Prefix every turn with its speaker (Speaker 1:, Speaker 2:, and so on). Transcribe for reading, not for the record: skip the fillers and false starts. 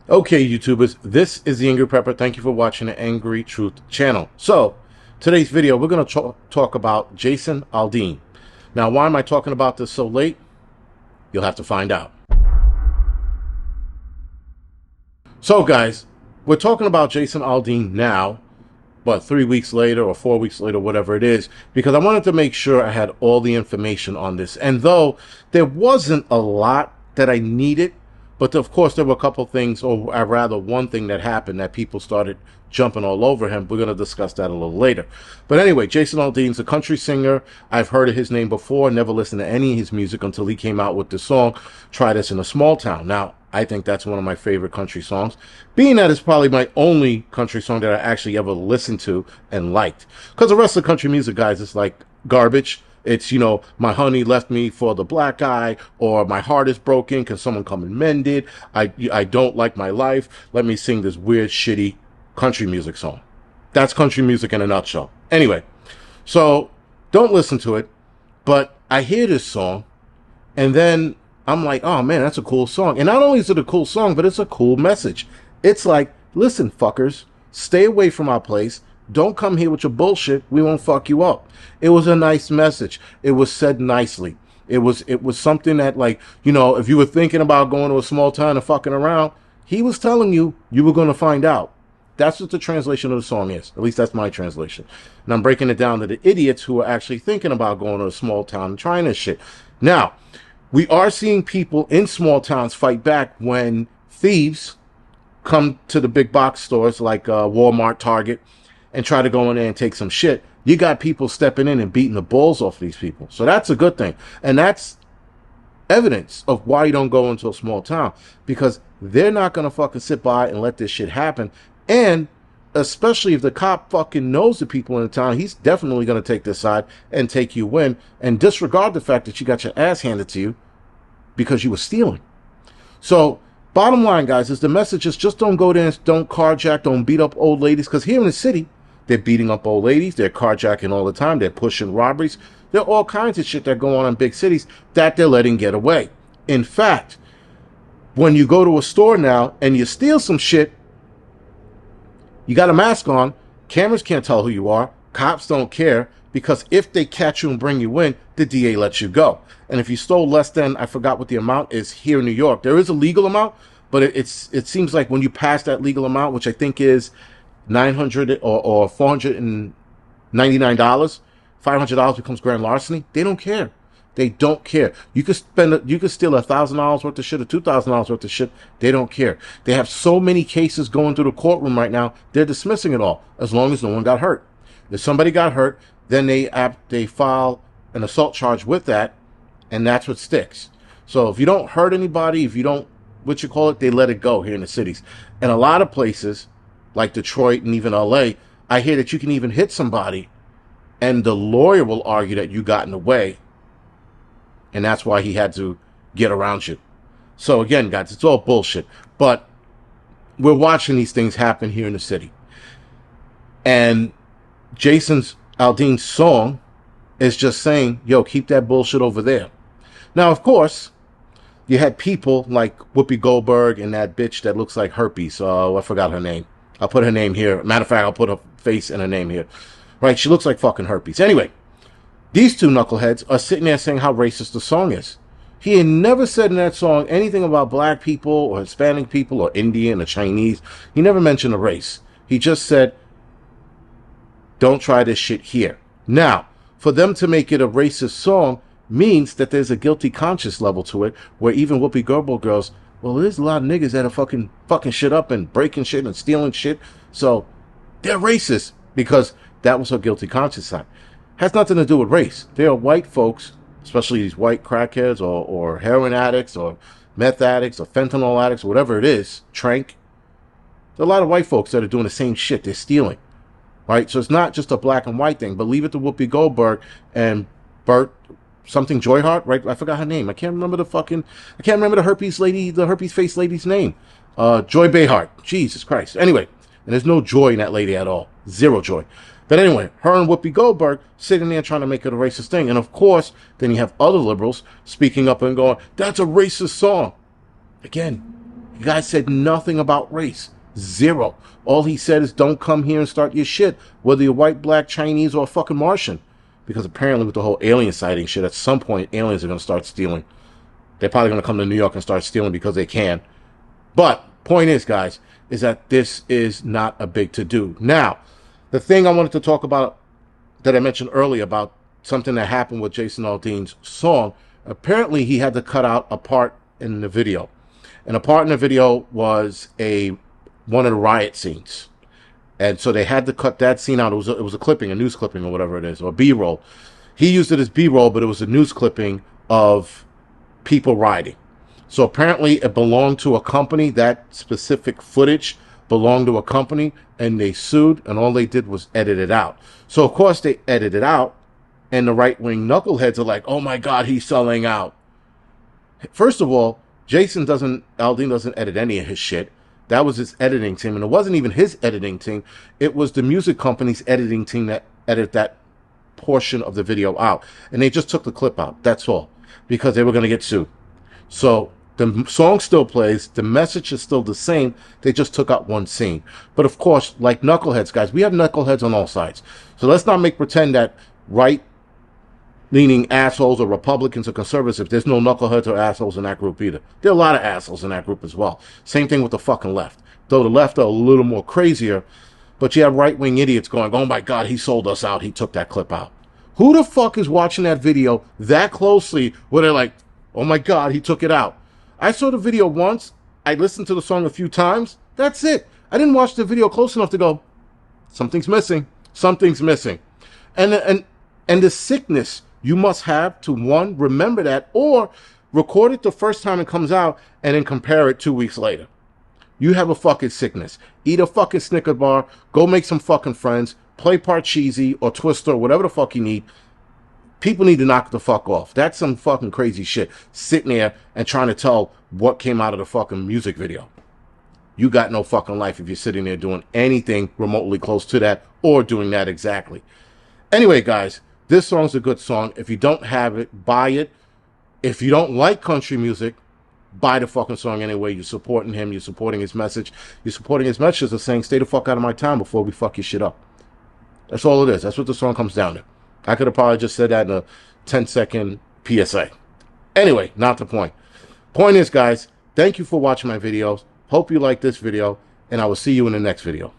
Speaker 1: Okay, YouTubers, this is the Angry Prepper. Thank you for watching the Angry Truth channel. So, today's video, we're going to talk about Jason Alden. Now, why am I talking about this so late? You'll have to find out. So, guys, we're talking about Jason Alden now, but 3 weeks later or 4 weeks later, whatever it is, because I wanted to make sure I had all the information on this. And though there wasn't a lot that I needed, but of course, there were a couple things, or rather one thing that happened that people started jumping all over him. We're going to discuss that a little later. But anyway, Jason Alden's a country singer. I've heard of his name before, never listened to any of his music until he came out with the song, Try This in a Small Town. Now, I think that's one of my favorite country songs, being that it's probably my only country song that I actually ever listened to and liked. Because the rest of the country music, guys, is like garbage. It's, my honey left me for the black guy, or my heart is broken. Can someone come and mend it? I don't like my life. Let me sing this weird, shitty country music song. That's country music in a nutshell. Anyway, so don't listen to it. But I hear this song, and then I'm like, oh man, that's a cool song. And not only is it a cool song, but it's a cool message. It's like, listen, fuckers, stay away from our place. Don't come here with your bullshit. We won't fuck you up. It was a nice message. It was said nicely. It was something that, like, if you were thinking about going to a small town and fucking around, he was telling you were going to find out. That's what the translation of the song is. At least that's my translation. And I'm breaking it down to the idiots who are actually thinking about going to a small town and trying this shit. Now, we are seeing people in small towns fight back when thieves come to the big box stores like Walmart, Target, and try to go in there and take some shit. You got people stepping in and beating the balls off these people. So that's a good thing. And that's evidence of why you don't go into a small town. Because they're not going to fucking sit by and let this shit happen. And especially if the cop fucking knows the people in the town, he's definitely going to take this side and take you in and disregard the fact that you got your ass handed to you because you were stealing. So bottom line, guys, is the message is just don't go there and don't carjack, don't beat up old ladies. Because here in the city, they're beating up old ladies. They're carjacking all the time. They're pushing robberies. There are all kinds of shit that go on in big cities that they're letting get away. In fact, when you go to a store now and you steal some shit, you got a mask on. Cameras can't tell who you are. Cops don't care, because if they catch you and bring you in, the DA lets you go. And if you stole less than, I forgot what the amount is here in New York. There is a legal amount, but it seems like when you pass that legal amount, which I think is $900 or $499, $500 becomes grand larceny. They don't care. They don't care. You could steal $1,000 worth of shit or $2,000 worth of shit. They don't care. They have so many cases going through the courtroom right now. They're dismissing it all as long as no one got hurt. If somebody got hurt, then they file an assault charge with that, and that's what sticks. So if you don't hurt anybody, if you don't, they let it go here in the cities. And a lot of places, like Detroit and even LA, I hear that you can even hit somebody and the lawyer will argue that you got in the way, and that's why he had to get around you. So again, guys, it's all bullshit. But we're watching these things happen here in the city. And Jason Alden's song is just saying, yo, keep that bullshit over there. Now, of course, you had people like Whoopi Goldberg and that bitch that looks like herpes. I forgot her name. I'll put her name here. Matter of fact, I'll put her face and her name here. Right? She looks like fucking herpes. Anyway, these two knuckleheads are sitting there saying how racist the song is. He had never said in that song anything about black people or Hispanic people or Indian or Chinese. He never mentioned a race. He just said, don't try this shit here. Now, for them to make it a racist song means that there's a guilty conscience level to it, where even Whoopi Goldberg goes, well, there's a lot of niggas that are fucking shit up and breaking shit and stealing shit. So they're racist, because that was her guilty conscience side. Has nothing to do with race. There are white folks, especially these white crackheads or heroin addicts or meth addicts or fentanyl addicts, or whatever it is, trank. There's a lot of white folks that are doing the same shit. They're stealing. Right? So it's not just a black and white thing, but leave it to Whoopi Goldberg and Bert something Joyhart, right? I forgot her name. I can't remember the herpes lady, the herpes face lady's name. Joy Behar. Jesus Christ. Anyway, and there's no joy in that lady at all. Zero joy. But anyway, her and Whoopi Goldberg sitting there trying to make it a racist thing. And of course, then you have other liberals speaking up and going, that's a racist song. Again, The guy said nothing about race. Zero. All he said is don't come here and start your shit, whether you're white, black, Chinese, or a fucking Martian. Because apparently with the whole alien sighting shit, at some point aliens are going to start stealing. They're probably going to come to New York and start stealing because they can. But point is, guys, is that this is not a big to-do. Now, the thing I wanted to talk about that I mentioned earlier about something that happened with Jason Alden's song, apparently he had to cut out a part in the video. And a part in the video was one of the riot scenes. And so they had to cut that scene out. It was a clipping, a news clipping or whatever it is, or B-roll. He used it as B-roll, but it was a news clipping of people rioting. So apparently it belonged to a company. That specific footage belonged to a company, and they sued, and all they did was edit it out. So of course they edited it out, and the right-wing knuckleheads are like, oh my God, he's selling out. First of all, Alden doesn't edit any of his shit. That was his editing team, and it wasn't even his editing team. It was the music company's editing team that edited that portion of the video out. And they just took the clip out, that's all, because they were going to get sued. So the song still plays, the message is still the same, they just took out one scene. But of course, like knuckleheads, guys, we have knuckleheads on all sides. So let's not make pretend that right-leaning assholes or Republicans or conservatives, there's no knuckleheads or assholes in that group either. There are a lot of assholes in that group as well. Same thing with the fucking left. Though the left are a little more crazier, but you have right-wing idiots going, oh my God, he sold us out, he took that clip out. Who the fuck is watching that video that closely where they're like, oh my God, he took it out? I saw the video once, I listened to the song a few times, that's it. I didn't watch the video close enough to go, something's missing, something's missing. And the sickness you must have to, one, remember that, or record it the first time it comes out and then compare it 2 weeks later. You have a fucking sickness. Eat a fucking Snicker bar, go make some fucking friends, play Parcheesi or Twister or whatever the fuck you need. People need to knock the fuck off. That's some fucking crazy shit. Sitting there and trying to tell what came out of the fucking music video. You got no fucking life if you're sitting there doing anything remotely close to that or doing that exactly. Anyway, guys, this song's a good song. If you don't have it, buy it. If you don't like country music, buy the fucking song anyway. You're supporting him. You're supporting his message. You're supporting his message of saying, stay the fuck out of my town before we fuck your shit up. That's all it is. That's what the song comes down to. I could have probably just said that in a 10-second PSA. Anyway, not the point. Point is, guys, thank you for watching my videos. Hope you like this video, and I will see you in the next video.